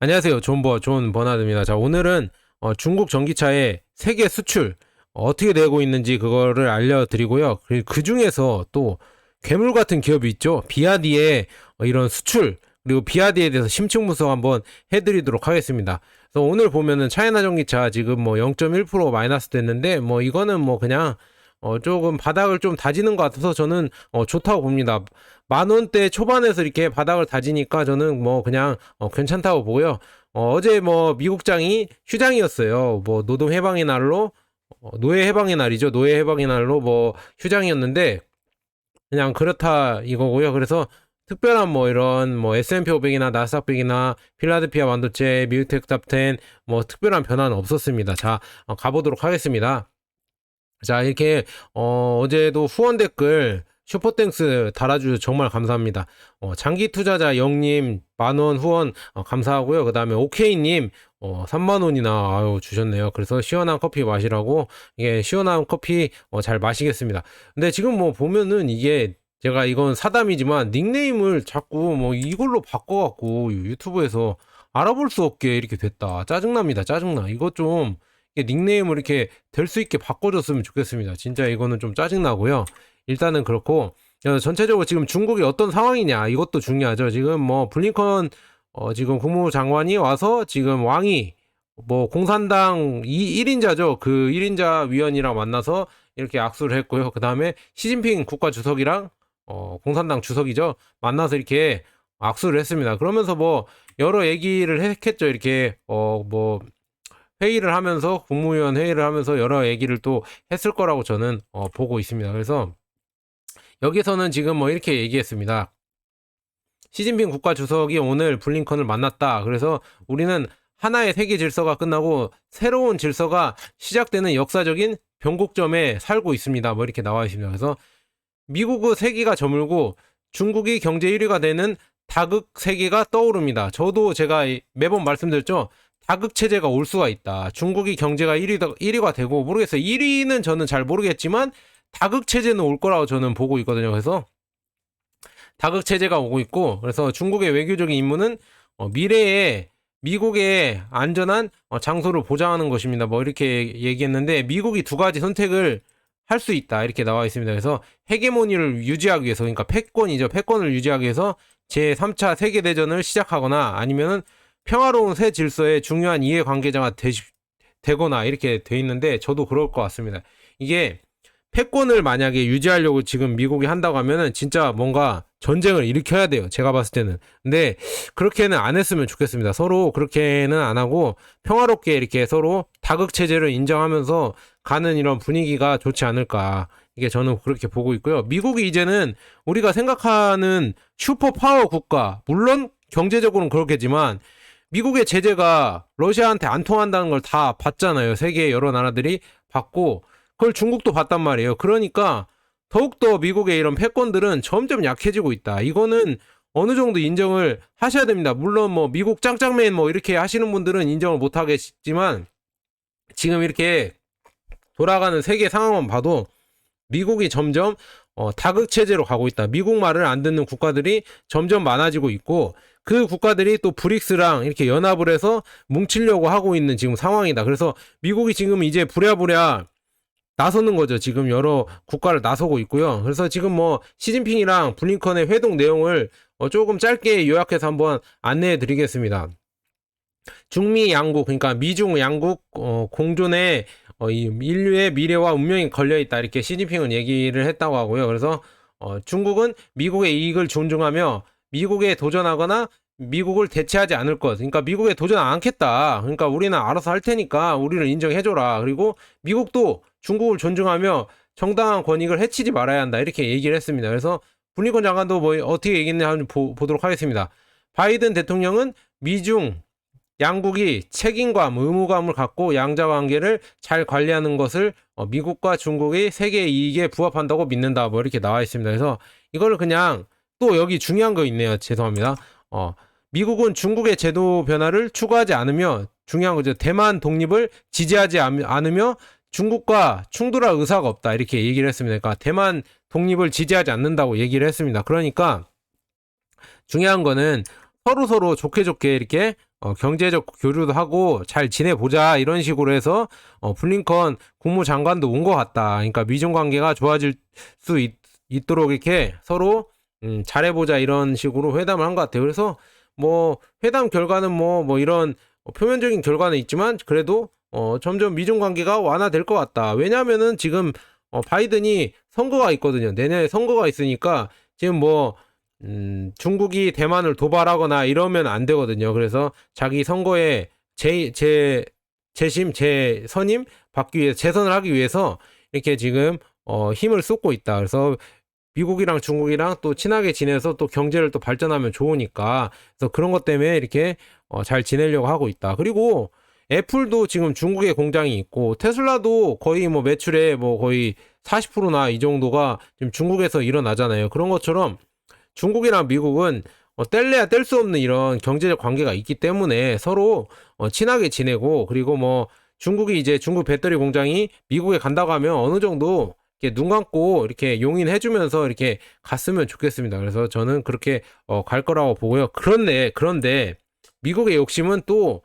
안녕하세요. 존 버나드입니다. 자, 오늘은 중국 전기차의 세계 수출 어떻게 되고 있는지 그거를 알려드리고요. 그 중에서 또 괴물 같은 기업이 있죠. 비아디의 이런 수출 그리고 비아디에 대해서 심층 분석 한번 해드리도록 하겠습니다. 그래서 오늘 보면은 차이나 전기차 지금 뭐 0.1% 마이너스 됐는데 뭐 이거는 뭐 그냥 조금 바닥을 좀 다지는 것 같아서 저는 좋다고 봅니다. 만 원대 초반에서 이렇게 바닥을 다지니까 저는 뭐 그냥 괜찮다고 보고요. 어제 뭐 미국장이 휴장이었어요. 뭐 노동 해방의 날로 노예 해방의 날이죠. 노예 해방의 날로 뭐 휴장이었는데 그냥 그렇다 이거고요. 그래서 특별한 뭐 이런 뭐 S&P 500이나 나스닥 100이나 필라델피아 반도체, 미우텍 탑10 뭐 특별한 변화는 없었습니다. 자, 가보도록 하겠습니다. 자, 이렇게 어제도 후원 댓글 슈퍼땡스 달아주셔서 정말 감사합니다. 장기 투자자 영님 만원 후원 감사하고요. 그 다음에 오케이님 3만원이나 아유 주셨네요. 그래서 시원한 커피 마시라고 이게 시원한 커피 잘 마시겠습니다. 근데 지금 뭐 보면은 이게 제가 이건 사담이지만 닉네임을 자꾸 뭐 이걸로 바꿔갖고 유튜브에서 알아볼 수 없게 이렇게 됐다. 짜증납니다. 짜증나. 이거 좀 닉네임을 이렇게 될 수 있게 바꿔줬으면 좋겠습니다. 진짜 이거는 좀 짜증나고요. 일단은 그렇고 전체적으로 지금 중국이 어떤 상황이냐 이것도 중요하죠. 지금 뭐 블링컨 지금 국무부 장관이 와서 지금 왕이 뭐 공산당 1인자죠. 그 1인자 위원이랑 만나서 이렇게 악수를 했고요. 그 다음에 시진핑 국가 주석이랑 공산당 주석이죠. 만나서 이렇게 악수를 했습니다. 그러면서 뭐 여러 얘기를 했겠죠. 이렇게 뭐 회의를 하면서 국무위원 회의를 하면서 여러 얘기를 또 했을 거라고 저는 보고 있습니다. 그래서 여기서는 지금 뭐 이렇게 얘기했습니다. 시진핑 국가주석이 오늘 블링컨을 만났다. 그래서 우리는 하나의 세계 질서가 끝나고 새로운 질서가 시작되는 역사적인 변곡점에 살고 있습니다. 뭐 이렇게 나와 있습니다. 그래서 미국의 세기가 저물고 중국이 경제 1위가 되는 다극 세계가 떠오릅니다. 저도 제가 매번 말씀드렸죠. 다극 체제가 올 수가 있다. 중국이 경제가 1위가 되고 모르겠어요. 1위는 저는 잘 모르겠지만 다극 체제는 올 거라고 저는 보고 있거든요. 그래서 다극 체제가 오고 있고 그래서 중국의 외교적인 임무는 미래에 미국의 안전한 장소를 보장하는 것입니다. 뭐 이렇게 얘기했는데 미국이 두 가지 선택을 할 수 있다 이렇게 나와 있습니다. 그래서 헤게모니를 유지하기 위해서 그러니까 패권이죠. 패권을 유지하기 위해서 제3차 세계대전을 시작하거나 아니면은 평화로운 새 질서의 중요한 이해관계자가 되거나 이렇게 돼 있는데 저도 그럴 것 같습니다. 이게 패권을 만약에 유지하려고 지금 미국이 한다고 하면은 진짜 뭔가 전쟁을 일으켜야 돼요. 제가 봤을 때는. 근데 그렇게는 안 했으면 좋겠습니다. 서로 그렇게는 안 하고 평화롭게 이렇게 서로 다극체제를 인정하면서 가는 이런 분위기가 좋지 않을까. 이게 저는 그렇게 보고 있고요. 미국이 이제는 우리가 생각하는 슈퍼파워 국가, 물론 경제적으로는 그렇겠지만 미국의 제재가 러시아한테 안 통한다는 걸 다 봤잖아요. 세계 여러 나라들이 봤고 그걸 중국도 봤단 말이에요. 그러니까 더욱더 미국의 이런 패권들은 점점 약해지고 있다. 이거는 어느 정도 인정을 하셔야 됩니다. 물론 뭐 미국 짱짱맨 뭐 이렇게 하시는 분들은 인정을 못 하겠지만 지금 이렇게 돌아가는 세계 상황만 봐도 미국이 점점 다극 체제로 가고 있다. 미국 말을 안 듣는 국가들이 점점 많아지고 있고 그 국가들이 또 브릭스랑 이렇게 연합을 해서 뭉치려고 하고 있는 지금 상황이다. 그래서 미국이 지금 이제 부랴부랴 나서는 거죠. 지금 여러 국가를 나서고 있고요. 그래서 지금 뭐 시진핑이랑 블링컨의 회동 내용을 조금 짧게 요약해서 한번 안내해 드리겠습니다. 중미 양국 그러니까 미중 양국 공존의 이 인류의 미래와 운명이 걸려 있다 이렇게 시진핑은 얘기를 했다고 하고요. 그래서 중국은 미국의 이익을 존중하며 미국에 도전하거나 미국을 대체하지 않을 것. 그러니까 미국에 도전 안 않겠다. 그러니까 우리는 알아서 할 테니까 우리를 인정해줘라. 그리고 미국도 중국을 존중하며 정당한 권익을 해치지 말아야 한다. 이렇게 얘기를 했습니다. 그래서 블링컨 장관도 뭐 어떻게 얘기했는지 한번 보도록 하겠습니다. 바이든 대통령은 미중 양국이 책임감, 의무감을 갖고 양자 관계를 잘 관리하는 것을 미국과 중국의 세계 이익에 부합한다고 믿는다. 뭐 이렇게 나와 있습니다. 그래서 이거를 그냥 또 여기 중요한 거 있네요. 죄송합니다. 미국은 중국의 제도 변화를 추구하지 않으며 중요한 거죠. 대만 독립을 지지하지 않으며 중국과 충돌할 의사가 없다. 이렇게 얘기를 했습니다. 그러니까 대만 독립을 지지하지 않는다고 얘기를 했습니다. 그러니까 중요한 거는 서로 좋게 이렇게 경제적 교류도 하고 잘 지내보자 이런 식으로 해서 블링컨 국무장관도 온 것 같다. 그러니까 미중 관계가 좋아질 수 있도록 이렇게 서로 잘해보자 이런 식으로 회담을 한 것 같아요. 그래서 뭐 회담 결과는 뭐 이런 표면적인 결과는 있지만 그래도 점점 미중 관계가 완화될 것 같다. 왜냐하면은 지금 바이든이 선거가 있거든요. 내년에 선거가 있으니까 지금 뭐 중국이 대만을 도발하거나 이러면 안 되거든요. 그래서 자기 선거에 재선임 받기 위해 재선을 하기 위해서 이렇게 지금 힘을 쏟고 있다. 그래서 미국이랑 중국이랑 또 친하게 지내서 또 경제를 또 발전하면 좋으니까 그래서 그런 것 때문에 이렇게 잘 지내려고 하고 있다. 그리고 애플도 지금 중국에 공장이 있고 테슬라도 거의 뭐 매출의 뭐 거의 40%나 이 정도가 지금 중국에서 일어나잖아요. 그런 것처럼 중국이랑 미국은 뗄래야 뗄 수 없는 이런 경제적 관계가 있기 때문에 서로 친하게 지내고 그리고 뭐 중국이 이제 중국 배터리 공장이 미국에 간다고 하면 어느 정도 이렇게 눈 감고 이렇게 용인해주면서 이렇게 갔으면 좋겠습니다. 그래서 저는 그렇게 갈 거라고 보고요. 그런데 미국의 욕심은 또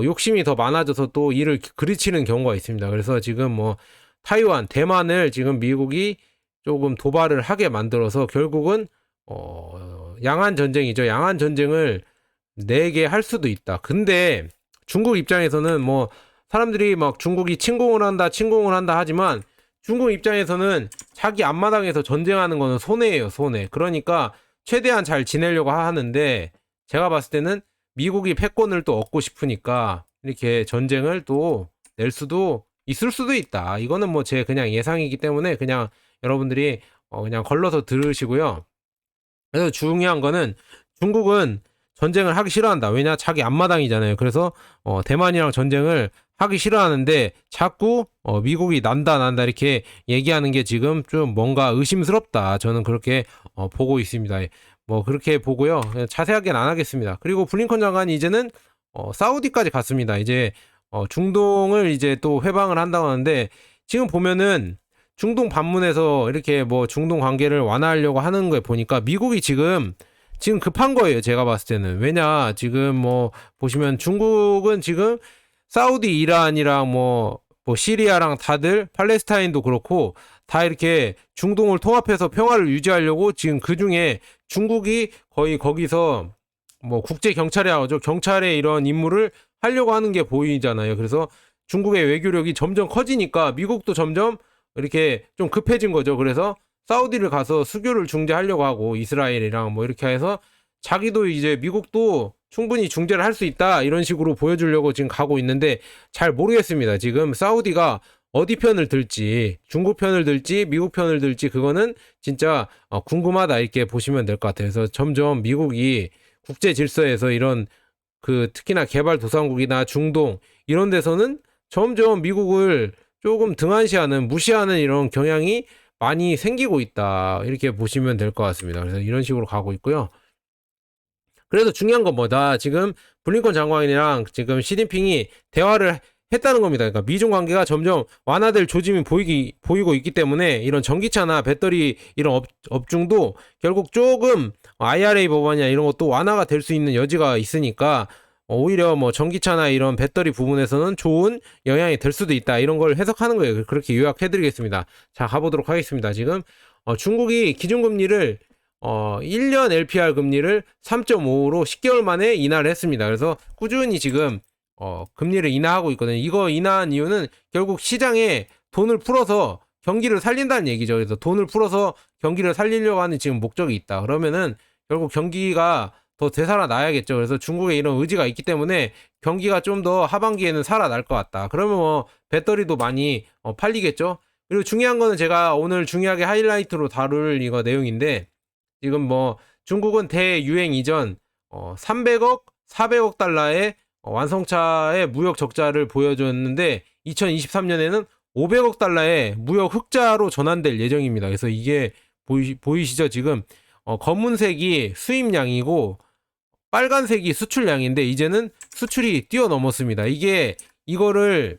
욕심이 더 많아져서 또 이를 그르치는 경우가 있습니다. 그래서 지금 뭐 타이완, 대만을 지금 미국이 조금 도발을 하게 만들어서 결국은 양안 전쟁이죠. 양안 전쟁을 내게 할 수도 있다. 근데 중국 입장에서는 뭐 사람들이 막 중국이 침공을 한다 하지만 중국 입장에서는 자기 앞마당에서 전쟁하는 거는 손해예요, 손해. 그러니까 최대한 잘 지내려고 하는데 제가 봤을 때는 미국이 패권을 또 얻고 싶으니까 이렇게 전쟁을 또 낼 수도 있을 수도 있다. 이거는 뭐 제 그냥 예상이기 때문에 그냥 여러분들이 그냥 걸러서 들으시고요. 그래서 중요한 거는 중국은 전쟁을 하기 싫어한다. 왜냐? 자기 앞마당이잖아요. 그래서 대만이랑 전쟁을 하기 싫어하는데 자꾸 미국이 난다 이렇게 얘기하는 게 지금 좀 뭔가 의심스럽다. 저는 그렇게 보고 있습니다. 뭐 그렇게 보고요. 자세하게는 안 하겠습니다. 그리고 블링컨 장관이 이제는 사우디까지 갔습니다. 이제 중동을 이제 또 회방을 한다고 하는데 지금 보면은 중동 방문해서 이렇게 뭐 중동 관계를 완화하려고 하는 거 보니까 미국이 지금 급한 거예요. 제가 봤을 때는. 왜냐, 지금 뭐 보시면 중국은 지금 사우디, 이란이랑 뭐 시리아랑 다들 팔레스타인도 그렇고 다 이렇게 중동을 통합해서 평화를 유지하려고 지금 그 중에 중국이 거의 거기서 뭐 국제 경찰이라고 하죠. 경찰의 이런 임무를 하려고 하는 게 보이잖아요. 그래서 중국의 외교력이 점점 커지니까 미국도 점점 이렇게 좀 급해진 거죠. 그래서 사우디를 가서 수교를 중재하려고 하고 이스라엘이랑 뭐 이렇게 해서 자기도 이제 미국도 충분히 중재를 할 수 있다 이런 식으로 보여주려고 지금 가고 있는데 잘 모르겠습니다. 지금 사우디가 어디 편을 들지 중국 편을 들지 미국 편을 들지 그거는 진짜 궁금하다 이렇게 보시면 될 것 같아요. 그래서 점점 미국이 국제 질서에서 이런 그 특히나 개발도상국이나 중동 이런 데서는 점점 미국을 조금 등한시하는 무시하는 이런 경향이 많이 생기고 있다 이렇게 보시면 될 것 같습니다. 그래서 이런 식으로 가고 있고요. 그래서 중요한 건 뭐다 지금 블링컨 장관이랑 지금 시진핑이 대화를 했다는 겁니다. 그러니까 미중 관계가 점점 완화될 조짐이 보이고 있기 때문에 이런 전기차나 배터리 이런 업종도 결국 조금 IRA 법안이나 이런 것도 완화가 될 수 있는 여지가 있으니까 오히려 뭐 전기차나 이런 배터리 부분에서는 좋은 영향이 될 수도 있다. 이런 걸 해석하는 거예요. 그렇게 요약해드리겠습니다. 자, 가보도록 하겠습니다. 지금 중국이 기준금리를 1년 LPR 금리를 3.5로 10개월 만에 인하를 했습니다. 그래서 꾸준히 지금 금리를 인하하고 있거든요. 이거 인하한 이유는 결국 시장에 돈을 풀어서 경기를 살린다는 얘기죠. 그래서 돈을 풀어서 경기를 살리려고 하는 지금 목적이 있다. 그러면은 결국 경기가 더 되살아나야겠죠. 그래서 중국에 이런 의지가 있기 때문에 경기가 좀 더 하반기에는 살아날 것 같다. 그러면 뭐 배터리도 많이 팔리겠죠. 그리고 중요한 거는 제가 오늘 중요하게 하이라이트로 다룰 이거 내용인데 지금 뭐 중국은 대유행 이전 300억, 400억 달러의 완성차의 무역 적자를 보여줬는데 2023년에는 500억 달러의 무역 흑자로 전환될 예정입니다. 그래서 이게 보이시죠? 지금 검은색이 수입량이고 빨간색이 수출량인데 이제는 수출이 뛰어넘었습니다. 이거를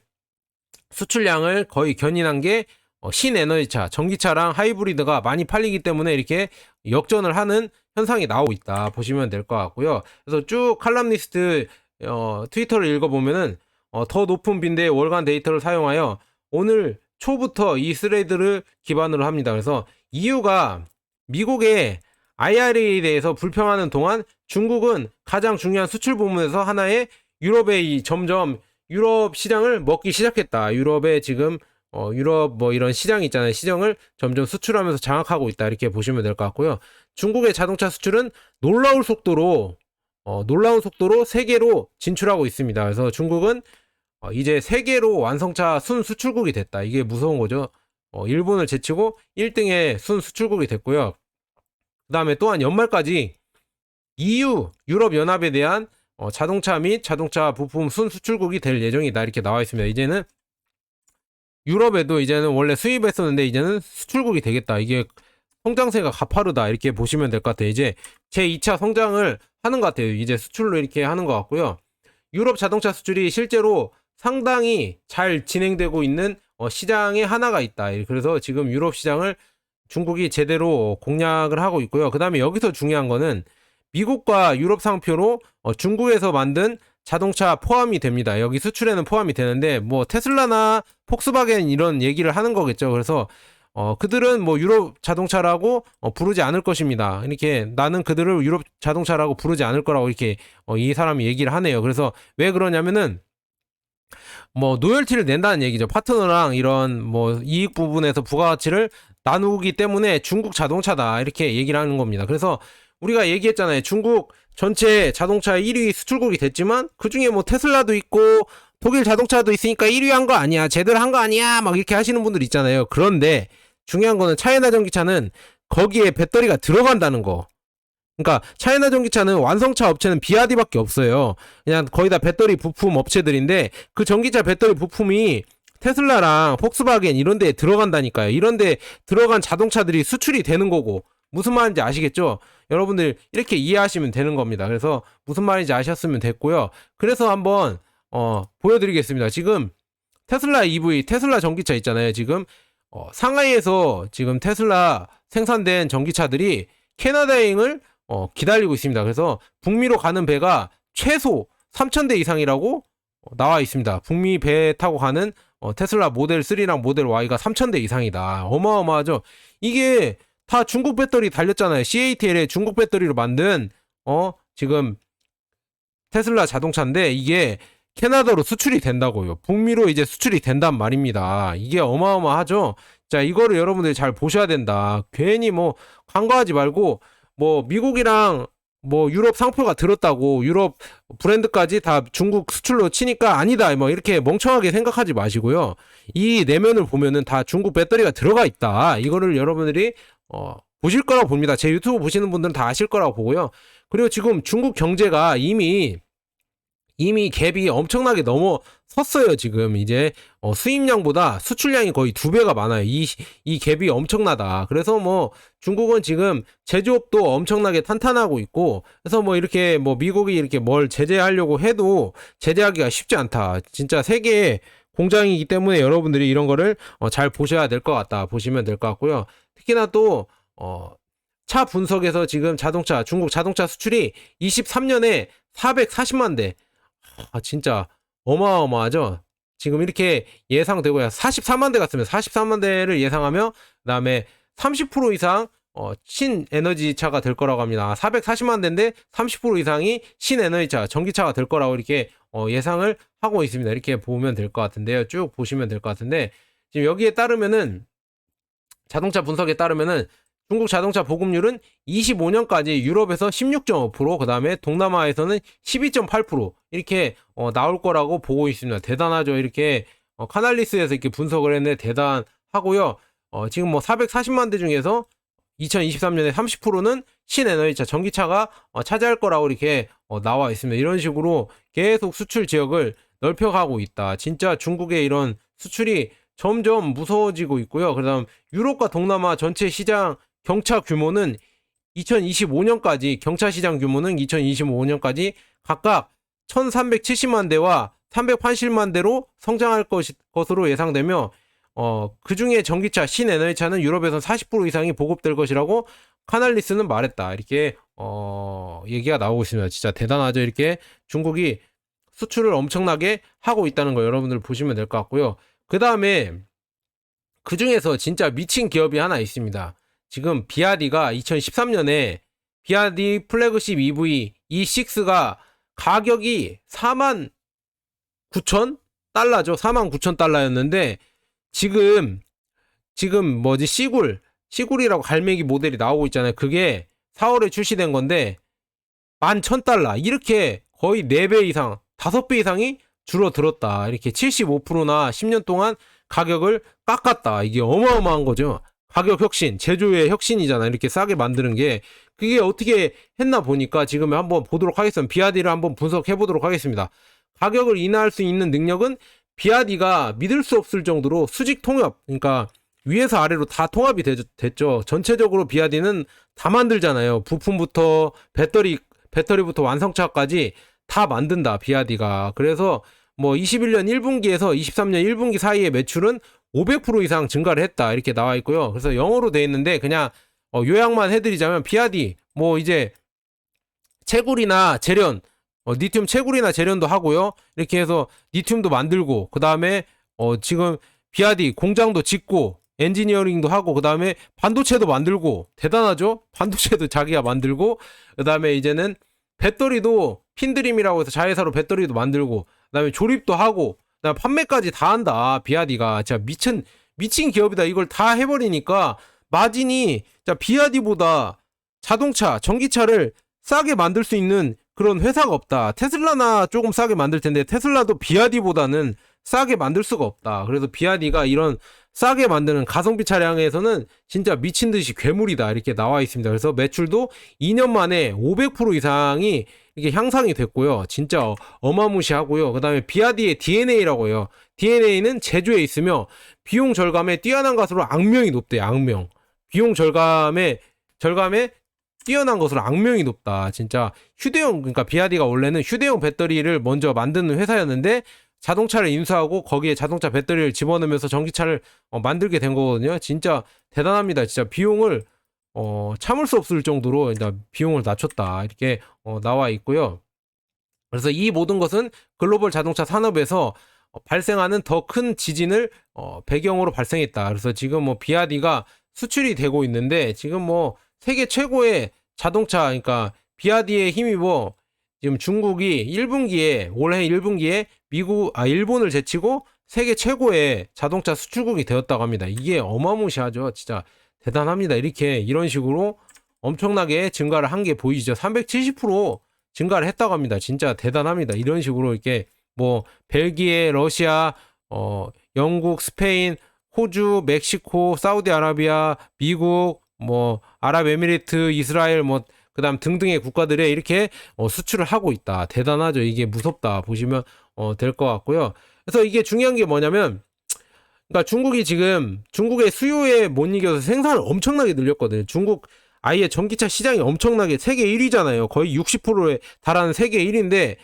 수출량을 거의 견인한 게 신에너지차, 전기차랑 하이브리드가 많이 팔리기 때문에 이렇게 역전을 하는 현상이 나오고 있다 보시면 될 것 같고요. 그래서 쭉 칼럼니스트 트위터를 읽어보면은 더 높은 빈대의 월간 데이터를 사용하여 오늘 초부터 이 스레드를 기반으로 합니다. 그래서 이유가 미국의 IRA에 대해서 불평하는 동안 중국은 가장 중요한 수출 부문에서 하나의 유럽의 점점 유럽 시장을 먹기 시작했다. 유럽의 지금 유럽 뭐 이런 시장 있잖아요. 시장을 점점 수출하면서 장악하고 있다. 이렇게 보시면 될 것 같고요. 중국의 자동차 수출은 놀라운 속도로 세계로 진출하고 있습니다. 그래서 중국은 이제 세계로 완성차 순 수출국이 됐다. 이게 무서운 거죠. 일본을 제치고 1등의 순 수출국이 됐고요. 그 다음에 또한 연말까지 EU 유럽연합에 대한 자동차 및 자동차 부품 순 수출국이 될 예정이다. 이렇게 나와 있습니다. 이제는 유럽에도 이제는 원래 수입했었는데 이제는 수출국이 되겠다. 이게 성장세가 가파르다. 이렇게 보시면 될 것 같아요. 이제 제2차 성장을 하는 것 같아요. 이제 수출로 이렇게 하는 것 같고요. 유럽 자동차 수출이 실제로 상당히 잘 진행되고 있는 시장의 하나가 있다. 그래서 지금 유럽 시장을 중국이 제대로 공략을 하고 있고요. 그 다음에 여기서 중요한 거는 미국과 유럽 상표로 중국에서 만든 자동차 포함이 됩니다. 여기 수출에는 포함이 되는데 뭐 테슬라나 폭스바겐 이런 얘기를 하는 거겠죠. 그래서 그들은 뭐 유럽 자동차라고 부르지 않을 것입니다. 이렇게 나는 그들을 유럽 자동차라고 부르지 않을 거라고 이렇게 이 사람이 얘기를 하네요. 그래서 왜 그러냐면은 뭐 노열티를 낸다는 얘기죠. 파트너랑 이런 뭐 이익 부분에서 부가가치를 나누기 때문에 중국 자동차다 이렇게 얘기를 하는 겁니다. 그래서 우리가 얘기했잖아요. 중국 전체 자동차 1위 수출국이 됐지만 그중에 뭐 테슬라도 있고 독일 자동차도 있으니까 1위 한 거 아니야, 제대로 한 거 아니야 막 이렇게 하시는 분들 있잖아요. 그런데 중요한 거는 차이나 전기차는 거기에 배터리가 들어간다는 거. 그러니까 차이나 전기차는 완성차 업체는 비아디밖에 없어요. 그냥 거의 다 배터리 부품 업체들인데 그 전기차 배터리 부품이 테슬라랑 폭스바겐 이런 데에 들어간다니까요. 이런 데 들어간 자동차들이 수출이 되는 거고. 무슨 말인지 아시겠죠? 여러분들 이렇게 이해하시면 되는 겁니다. 그래서 무슨 말인지 아셨으면 됐고요. 그래서 한번 보여드리겠습니다. 지금 테슬라 EV, 테슬라 전기차 있잖아요. 지금 상하이에서 지금 테슬라 생산된 전기차들이 캐나다행을 기다리고 있습니다. 그래서 북미로 가는 배가 최소 3,000대 이상이라고 나와 있습니다. 북미 배 타고 가는 테슬라 모델 3랑 모델 Y가 3,000대 이상이다. 어마어마하죠. 이게 다 중국 배터리 달렸잖아요. CATL의 중국 배터리로 만든 지금 테슬라 자동차인데 이게 캐나다로 수출이 된다고요. 북미로 이제 수출이 된단 말입니다. 이게 어마어마하죠. 자, 이거를 여러분들이 잘 보셔야 된다. 괜히 뭐 간과하지 말고 뭐 미국이랑 뭐 유럽 상표가 들었다고 유럽 브랜드까지 다 중국 수출로 치니까 아니다 뭐 이렇게 멍청하게 생각하지 마시고요. 이 내면을 보면은 다 중국 배터리가 들어가 있다. 이거를 여러분들이 보실 거라고 봅니다. 제 유튜브 보시는 분들은 다 아실 거라고 보고요. 그리고 지금 중국 경제가 이미 갭이 엄청나게 넘어섰어요. 지금 이제 수입량보다 수출량이 거의 2배가 많아요. 이 갭이 엄청나다. 그래서 뭐 중국은 지금 제조업도 엄청나게 탄탄하고 있고, 그래서 뭐 이렇게 뭐 미국이 이렇게 뭘 제재하려고 해도 제재하기가 쉽지 않다. 진짜 세계의 공장이기 때문에 여러분들이 이런 거를 잘 보셔야 될 것 같다. 보시면 될 것 같고요. 특히나 또 차 분석에서 지금 중국 자동차 수출이 23년에 440만 대. 진짜 어마어마하죠. 지금 이렇게 예상되고요. 44만 대 같으면 44만 대를 예상하며 그다음에 30% 이상 신에너지 차가 될 거라고 합니다. 440만 대인데 30% 이상이 신에너지 차, 전기차가 될 거라고 이렇게 예상을 하고 있습니다. 이렇게 보면 될 것 같은데요. 쭉 보시면 될 것 같은데 지금 여기에 따르면은 자동차 분석에 따르면은 중국 자동차 보급률은 25년까지 유럽에서 16.5%, 그 다음에 동남아에서는 12.8% 이렇게 나올 거라고 보고 있습니다. 대단하죠. 이렇게 카날리스에서 이렇게 분석을 했는데 대단하고요. 지금 뭐 440만 대 중에서 2023년에 30%는 신에너지차, 전기차가 차지할 거라고 이렇게 나와 있습니다. 이런 식으로 계속 수출 지역을 넓혀가고 있다. 진짜 중국의 이런 수출이 점점 무서워지고 있고요. 그다음 유럽과 동남아 전체 시장 경차 규모는 2025년까지 경차 시장 규모는 2025년까지 각각 1370만 대와 380만 대로 성장할 것으로 예상되며 그 중에 전기차, 신에너지차는 유럽에서 40% 이상이 보급될 것이라고 카날리스는 말했다. 이렇게 얘기가 나오고 있습니다. 진짜 대단하죠. 이렇게 중국이 수출을 엄청나게 하고 있다는 거 여러분들 보시면 될 것 같고요. 그 다음에 그 중에서 진짜 미친 기업이 하나 있습니다. 지금 비아디가 2013년에 비아디 플래그십 EV E6가 가격이 49,000달러죠. 49,000달러였는데 지금 뭐지 시굴이라고 갈매기 모델이 나오고 있잖아요. 그게 4월에 출시된 건데 11,000달러 이렇게 거의 4배 이상 5배 이상이 줄어들었다. 이렇게 75%나 10년 동안 가격을 깎았다. 이게 어마어마한 거죠. 가격 혁신, 제조의 혁신이잖아. 이렇게 싸게 만드는 게 그게 어떻게 했나 보니까 지금 한번 보도록 하겠습니다. 비아디를 한번 분석해 보도록 하겠습니다. 가격을 인하할 수 있는 능력은 비아디가 믿을 수 없을 정도로 수직 통합, 그러니까 위에서 아래로 다 통합이 됐죠. 전체적으로 비아디는 다 만들잖아요. 부품부터 배터리부터 완성차까지 다 만든다, 비아디가. 그래서 뭐 21년 1분기에서 23년 1분기 사이의 매출은 500% 이상 증가를 했다. 이렇게 나와 있고요. 그래서 영어로 돼 있는데 그냥 요약만 해드리자면 비아디 뭐 이제 채굴이나 재련, 리튬 채굴이나 재련도 하고요. 이렇게 해서 리튬도 만들고 그 다음에 지금 비아디 공장도 짓고 엔지니어링도 하고 그 다음에 반도체도 만들고 대단하죠? 반도체도 자기가 만들고 그 다음에 이제는 배터리도 핀드림이라고 해서 자회사로 배터리도 만들고 그 다음에 조립도 하고 그다음에 판매까지 다 한다. 비아디가 진짜 미친 기업이다. 이걸 다 해버리니까 마진이 진짜 비아디보다 자동차 전기차를 싸게 만들 수 있는 그런 회사가 없다. 테슬라나 조금 싸게 만들 텐데 테슬라도 비아디보다는 싸게 만들 수가 없다. 그래서 비아디가 이런 싸게 만드는 가성비 차량에서는 진짜 미친 듯이 괴물이다. 이렇게 나와 있습니다. 그래서 매출도 2년 만에 500% 이상이 이게 향상이 됐고요. 진짜 어마무시하고요. 그 다음에 비아디의 DNA라고 해요. DNA는 제조에 있으며 비용 절감에 뛰어난 것으로 악명이 높대요. 악명. 비용 절감에 뛰어난 것으로 악명이 높다. 진짜 휴대용, 그러니까 비아디가 원래는 휴대용 배터리를 먼저 만드는 회사였는데 자동차를 인수하고 거기에 자동차 배터리를 집어넣으면서 전기차를 만들게 된 거거든요. 진짜 대단합니다. 진짜 비용을 참을 수 없을 정도로 비용을 낮췄다. 이렇게 나와 있고요. 그래서 이 모든 것은 글로벌 자동차 산업에서 발생하는 더 큰 지진을 배경으로 발생했다. 그래서 지금 뭐 비아디가 수출이 되고 있는데 지금 뭐 세계 최고의 자동차, 그러니까 비아디에 힘입어 지금 중국이 1분기에 올해 1분기에 일본을 제치고 세계 최고의 자동차 수출국이 되었다고 합니다. 이게 어마무시하죠. 진짜 대단합니다. 이런 식으로 엄청나게 증가를 한 게 보이죠. 370% 증가를 했다고 합니다. 진짜 대단합니다. 이런 식으로 이렇게 뭐 벨기에, 러시아, 영국, 스페인, 호주, 멕시코, 사우디아라비아, 미국, 뭐 아랍에미리트, 이스라엘 뭐 그다음 등등의 국가들에 이렇게 수출을 하고 있다. 대단하죠. 이게 무섭다. 보시면 될 것 같고요. 그래서 이게 중요한 게 뭐냐면 그러니까 중국이 지금 중국의 수요에 못 이겨서 생산을 엄청나게 늘렸거든요. 중국 아예 전기차 시장이 엄청나게 세계 1위잖아요. 거의 60%에 달하는 세계 1위인데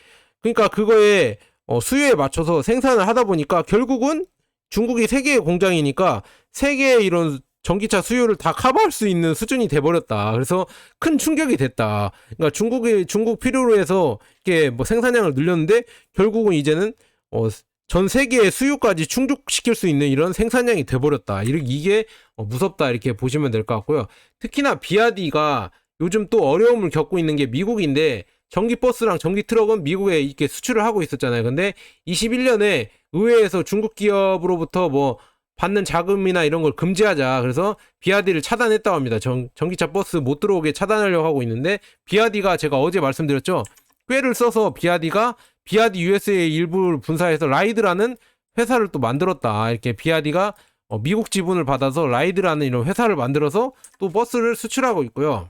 그러니까 그거에 수요에 맞춰서 생산을 하다 보니까 결국은 중국이 세계의 공장이니까 세계의 이런 전기차 수요를 다 커버할 수 있는 수준이 돼버렸다. 그래서 큰 충격이 됐다. 그러니까 중국 필요로 해서 이렇게 뭐 생산량을 늘렸는데 결국은 이제는 전 세계의 수요까지 충족시킬 수 있는 이런 생산량이 돼버렸다. 이게 무섭다. 이렇게 보시면 될 것 같고요. 특히나 비아디가 요즘 또 어려움을 겪고 있는 게 미국인데 전기버스랑 전기트럭은 미국에 이렇게 수출을 하고 있었잖아요. 근데 21년에 의회에서 중국 기업으로부터 뭐 받는 자금이나 이런 걸 금지하자. 그래서 비아디를 차단했다고 합니다. 전기차 버스 못 들어오게 차단하려고 하고 있는데 비아디가 제가 어제 말씀드렸죠. 꾀를 써서 비아디 USA 일부를 분사해서 라이드라는 회사를 또 만들었다. 이렇게 비아디가 미국 지분을 받아서 라이드라는 이런 회사를 만들어서 또 버스를 수출하고 있고요.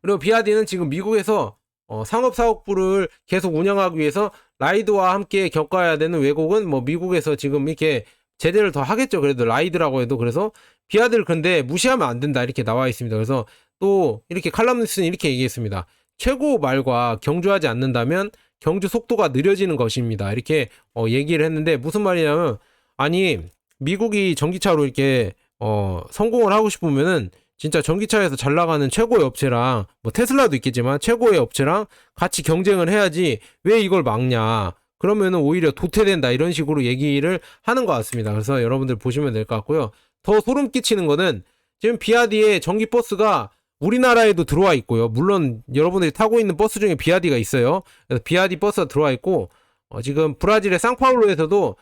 그리고 비아디는 지금 미국에서 상업사업부를 계속 운영하기 위해서 라이드와 함께 겪어야 되는 왜곡은 뭐 미국에서 지금 이렇게 제재를 더 하겠죠. 그래도 라이드라고 해도. 그래서 비아디를 근데 무시하면 안 된다. 이렇게 나와 있습니다. 그래서 또 이렇게 칼럼니스트는 이렇게 얘기했습니다. 최고 말과 경주하지 않는다면 경주 속도가 느려지는 것입니다. 이렇게 얘기를 했는데 무슨 말이냐면 아니 미국이 전기차로 이렇게 성공을 하고 싶으면은 진짜 전기차에서 잘 나가는 최고의 업체랑 뭐 테슬라도 있겠지만 최고의 업체랑 같이 경쟁을 해야지 왜 이걸 막냐. 그러면은 오히려 도태된다 이런 식으로 얘기를 하는 것 같습니다. 그래서 여러분들 보시면 될 것 같고요. 더 소름 끼치는 거는 지금 비아디의 전기버스가 우리나라에도 들어와 있고요. 물론 여러분들이 타고 있는 버스 중에 비아디가 있어요. 그래서 비아디 버스가 들어와 있고 지금 브라질의 상파울루에서도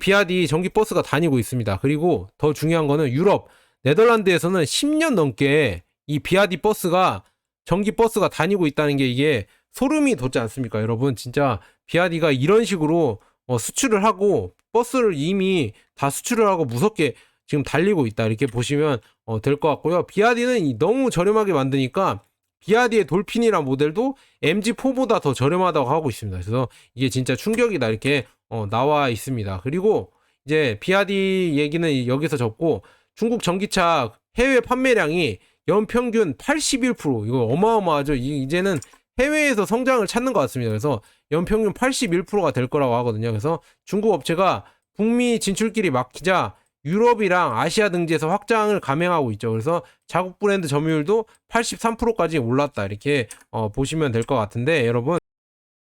비아디 전기버스가 다니고 있습니다. 그리고 더 중요한 거는 유럽 네덜란드에서는 10년 넘게 이 비아디 버스가 전기버스가 다니고 있다는 게 이게 소름이 돋지 않습니까? 여러분 진짜 비아디가 이런 식으로 수출을 하고 버스를 이미 다 수출을 하고 무섭게 지금 달리고 있다 이렇게 보시면 될 것 같고요. 비아디는 너무 저렴하게 만드니까 비아디의 돌핀이란 모델도 MG4보다 더 저렴하다고 하고 있습니다. 그래서 이게 진짜 충격이다 이렇게 나와 있습니다. 그리고 이제 비아디 얘기는 여기서 접고 중국 전기차 해외 판매량이 연평균 81% 이거 어마어마하죠. 이제는 해외에서 성장을 찾는 것 같습니다. 그래서 연평균 81%가 될 거라고 하거든요. 그래서 중국 업체가 북미 진출길이 막히자 유럽이랑 아시아 등지에서 확장을 감행하고 있죠. 그래서 자국 브랜드 점유율도 83%까지 올랐다. 이렇게 보시면 될 것 같은데 여러분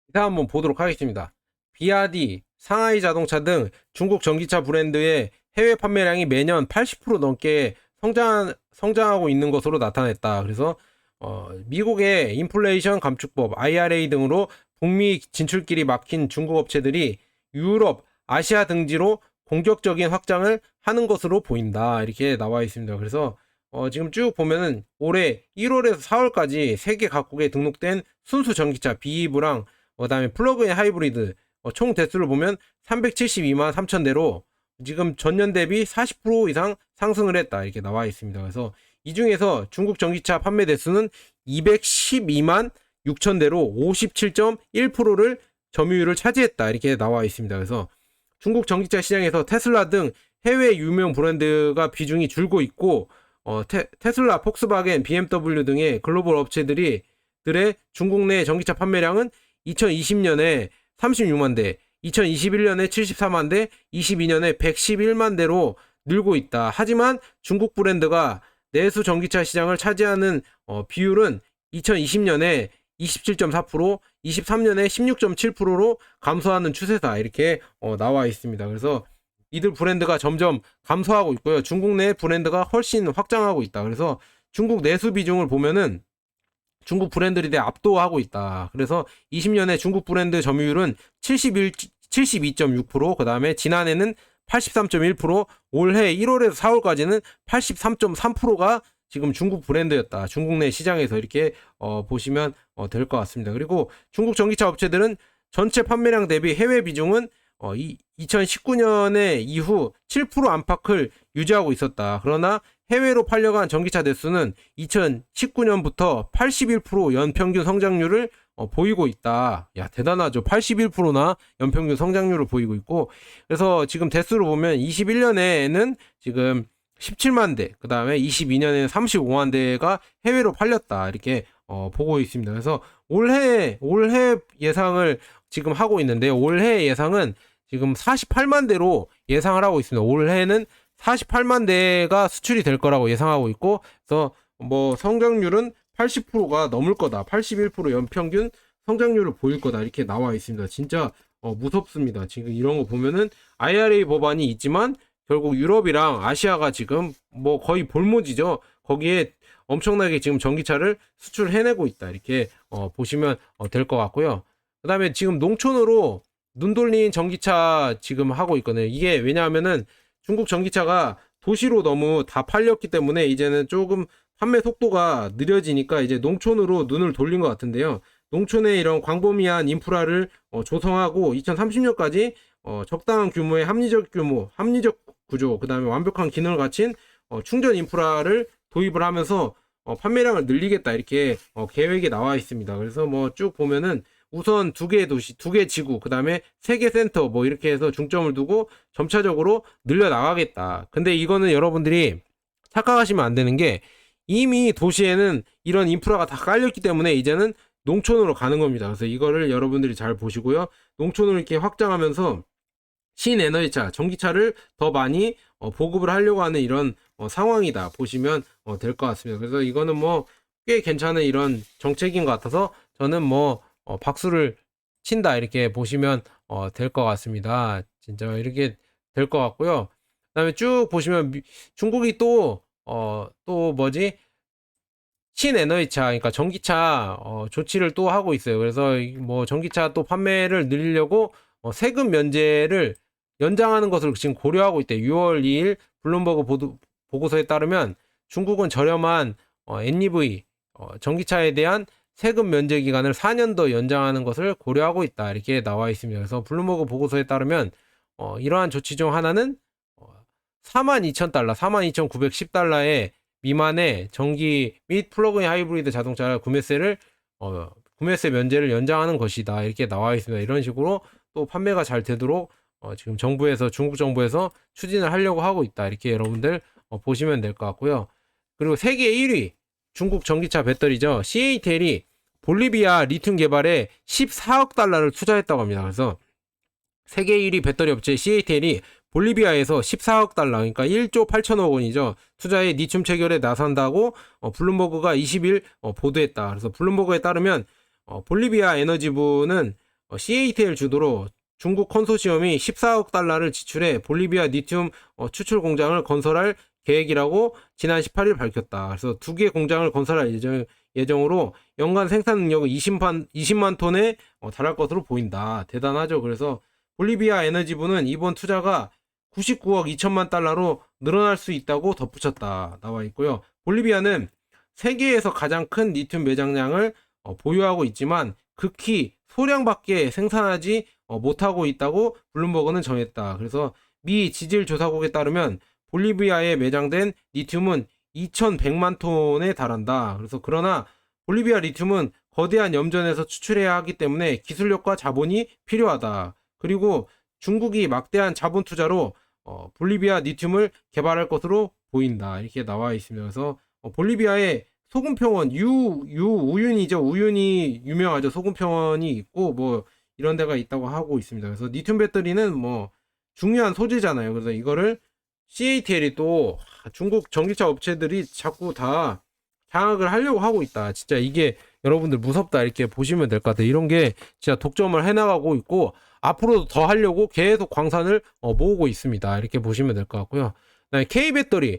기사 한번 보도록 하겠습니다. 비아디, 상하이 자동차 등 중국 전기차 브랜드의 해외 판매량이 매년 80% 넘게 성장하고 있는 것으로 나타냈다. 그래서 미국의 인플레이션 감축법 IRA 등으로 북미 진출길이 막힌 중국 업체들이 유럽, 아시아 등지로 공격적인 확장을 하는 것으로 보인다. 이렇게 나와 있습니다. 그래서 지금 쭉 보면은 올해 1월에서 4월까지 세계 각국에 등록된 순수 전기차 BEV랑 그다음에 플러그인 하이브리드 총 대수를 보면 372만 3천 대로 지금 전년 대비 40% 이상 상승을 했다. 이렇게 나와 있습니다. 그래서 이 중에서 중국 전기차 판매 대수는 212만 6천 대로 57.1%를 점유율을 차지했다. 이렇게 나와 있습니다. 그래서 중국 전기차 시장에서 테슬라 등 해외 유명 브랜드가 비중이 줄고 있고 테슬라, 폭스바겐, BMW 등의 글로벌 업체들의 중국 내 전기차 판매량은 2020년에 36만 대, 2021년에 74만 대, 22년에 111만 대로 늘고 있다. 하지만 중국 브랜드가 내수 전기차 시장을 차지하는 비율은 2020년에 27.4%, 23년에 16.7%로 감소하는 추세다. 이렇게 나와 있습니다. 그래서 이들 브랜드가 점점 감소하고 있고요. 중국 내 브랜드가 훨씬 확장하고 있다. 그래서 중국 내수 비중을 보면은 중국 브랜드들이 압도하고 있다. 그래서 20년에 중국 브랜드 점유율은 72.6%, 그 다음에 지난해는 83.1%, 올해 1월에서 4월까지는 83.3%가 지금 중국 브랜드였다. 중국 내 시장에서 이렇게 보시면 될 것 같습니다. 그리고 중국 전기차 업체들은 전체 판매량 대비 해외 비중은 2019년에 이후 7% 안팎을 유지하고 있었다. 그러나 해외로 팔려간 전기차 대수는 2019년부터 81% 연평균 성장률을 보이고 있다. 야, 대단하죠. 81%나 연평균 성장률을 보이고 있고, 그래서 지금 대수를 보면 21년에는 지금 17만 대, 그 다음에 22년에는 35만 대가 해외로 팔렸다. 이렇게 보고 있습니다. 그래서 올해 예상을 지금 하고 있는데요. 올해 예상은 지금 48만 대로 예상을 하고 있습니다. 올해는 48만 대가 수출이 될 거라고 예상하고 있고, 그래서 뭐 성장률은 80%가 넘을 거다. 81% 연평균 성장률을 보일 거다. 이렇게 나와 있습니다. 진짜 무섭습니다. 지금 이런 거 보면은 IRA 법안이 있지만 결국 유럽이랑 아시아가 지금 뭐 거의 볼모지죠. 거기에 엄청나게 지금 전기차를 수출해내고 있다. 이렇게 보시면 될 것 같고요. 그 다음에 지금 농촌으로 눈 돌린 전기차 지금 하고 있거든요. 이게 왜냐하면은 중국 전기차가 도시로 너무 다 팔렸기 때문에 이제는 조금 판매 속도가 느려지니까 이제 농촌으로 눈을 돌린 것 같은데요. 농촌에 이런 광범위한 인프라를 조성하고 2030년까지 적당한 규모의 합리적 구조, 그 다음에 완벽한 기능을 갖춘 충전 인프라를 도입을 하면서 판매량을 늘리겠다. 이렇게 계획이 나와 있습니다. 그래서 뭐 쭉 보면은 우선 2개 도시, 2개 지구, 그 다음에 3개 센터 뭐 이렇게 해서 중점을 두고 점차적으로 늘려 나가겠다. 근데 이거는 여러분들이 착각하시면 안 되는 게 이미 도시에는 이런 인프라가 다 깔렸기 때문에 이제는 농촌으로 가는 겁니다. 그래서 이거를 여러분들이 잘 보시고요. 농촌을 이렇게 확장하면서 신에너지차, 전기차를 더 많이 보급을 하려고 하는 이런 상황이다 보시면 될 것 같습니다. 그래서 이거는 뭐 꽤 괜찮은 이런 정책인 것 같아서 저는 뭐 박수를 친다 이렇게 보시면 될 것 같습니다. 진짜 이렇게 될 것 같고요. 그다음에 쭉 보시면 중국이 또 뭐지? 신에너지차, 그러니까 전기차 조치를 또 하고 있어요. 그래서 뭐 전기차 또 판매를 늘리려고 세금 면제를 연장하는 것을 지금 고려하고 있대. 6월 2일 블룸버그 보고서에 따르면 중국은 저렴한 NEV 전기차에 대한 세금 면제 기간을 4년 더 연장하는 것을 고려하고 있다. 이렇게 나와 있습니다. 그래서 블룸버그 보고서에 따르면 이러한 조치 중 하나는 42,000달러, 42,910달러의 미만의 전기 및 플러그인 하이브리드 자동차 구매세 면제를 연장하는 것이다. 이렇게 나와 있습니다. 이런 식으로 또 판매가 잘 되도록 지금 중국 정부에서 추진을 하려고 하고 있다. 이렇게 여러분들 보시면 될 것 같고요. 그리고 세계 1위 중국 전기차 배터리죠. CATL이 볼리비아 리튬 개발에 14억 달러를 투자했다고 합니다. 그래서 세계 1위 배터리 업체 CATL이 볼리비아에서 14억 달러, 그러니까 1조 8천억 원이죠. 투자에 리튬 체결에 나선다고 블룸버그가 20일 보도했다. 그래서 블룸버그에 따르면 볼리비아 에너지부는 CATL 주도로 중국 컨소시엄이 14억 달러를 지출해 볼리비아 리튬 추출 공장을 건설할 계획이라고 지난 18일 밝혔다. 그래서 2개 공장을 건설할 예정으로 연간 생산 능력은 20만 톤에 달할 것으로 보인다. 대단하죠. 그래서 볼리비아 에너지부는 이번 투자가 99억 2천만 달러로 늘어날 수 있다고 덧붙였다. 나와 있고요. 볼리비아는 세계에서 가장 큰 리튬 매장량을 보유하고 있지만 극히 소량밖에 생산하지 못하고 있다고 블룸버그는 전했다. 그래서 미 지질조사국에 따르면 볼리비아에 매장된 리튬은 2,100만 톤에 달한다. 그래서 그러나 볼리비아 리튬은 거대한 염전에서 추출해야 하기 때문에 기술력과 자본이 필요하다. 그리고 중국이 막대한 자본 투자로 볼리비아 리튬을 개발할 것으로 보인다. 이렇게 나와 있습니다. 그래서 볼리비아의 소금평원 우윤이죠. 우윤이 유명하죠. 소금평원이 있고 뭐 이런 데가 있다고 하고 있습니다. 그래서 리튬 배터리는 뭐 중요한 소재잖아요. 그래서 이거를 CATL이 또 중국 전기차 업체들이 자꾸 다 장악을 하려고 하고 있다. 진짜 이게 여러분들 무섭다 이렇게 보시면 될 것 같아요. 이런 게 진짜 독점을 해나가고 있고 앞으로도 더 하려고 계속 광산을 모으고 있습니다. 이렇게 보시면 될 것 같고요. 그다음에 K배터리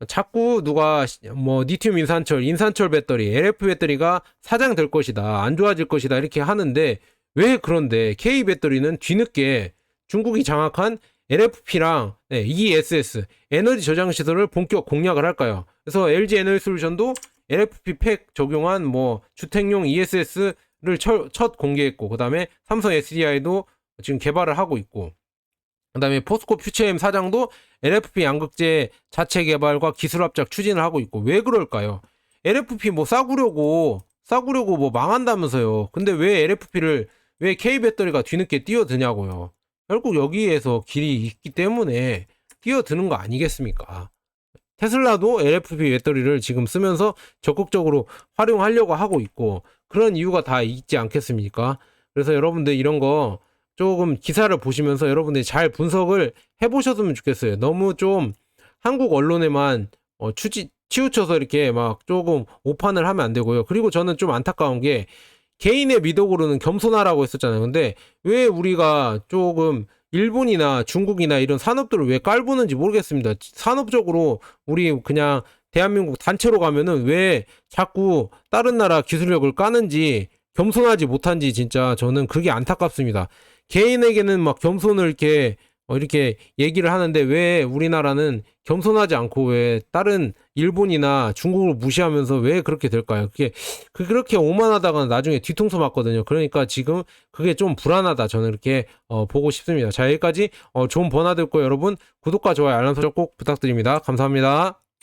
자꾸 누가 뭐 리튬 인산철 배터리, LF 배터리가 사장될 것이다, 안 좋아질 것이다 이렇게 하는데 왜 그런데 K배터리는 뒤늦게 중국이 장악한 LFP랑 ESS 에너지 저장 시설을 본격 공략을 할까요? 그래서 LG 에너지솔루션도 LFP 팩 적용한 뭐 주택용 ESS를 첫 공개했고, 그 다음에 삼성 SDI도 지금 개발을 하고 있고, 그 다음에 포스코 퓨처엠 사장도 LFP 양극재 자체 개발과 기술 합작 추진을 하고 있고. 왜 그럴까요? LFP 뭐 싸구려고 뭐 망한다면서요. 근데 왜 K배터리가 뒤늦게 뛰어드냐고요. 결국 여기에서 길이 있기 때문에 뛰어드는 거 아니겠습니까? 테슬라도 LFP 배터리를 지금 쓰면서 적극적으로 활용하려고 하고 있고, 그런 이유가 다 있지 않겠습니까? 그래서 여러분들 이런 거 조금 기사를 보시면서 여러분들이 잘 분석을 해보셨으면 좋겠어요. 너무 좀 한국 언론에만 치우쳐서 이렇게 막 조금 오판을 하면 안 되고요. 그리고 저는 좀 안타까운 게 개인의 미덕으로는 겸손하라고 했었잖아요. 근데 왜 우리가 조금 일본이나 중국이나 이런 산업들을 왜 깔보는지 모르겠습니다. 산업적으로 우리 그냥 대한민국 단체로 가면은 왜 자꾸 다른 나라 기술력을 까는지, 겸손하지 못한지 진짜 저는 그게 안타깝습니다. 개인에게는 막 겸손을 이렇게 얘기를 하는데 왜 우리나라는 겸손하지 않고 왜 다른 일본이나 중국을 무시하면서 왜 그렇게 될까요? 그렇게 오만하다가 나중에 뒤통수 맞거든요. 그러니까 지금 그게 좀 불안하다. 저는 이렇게 보고 싶습니다. 자, 여기까지 좋은 번화 듣고 여러분 구독과 좋아요 알람 설정 꼭 부탁드립니다. 감사합니다.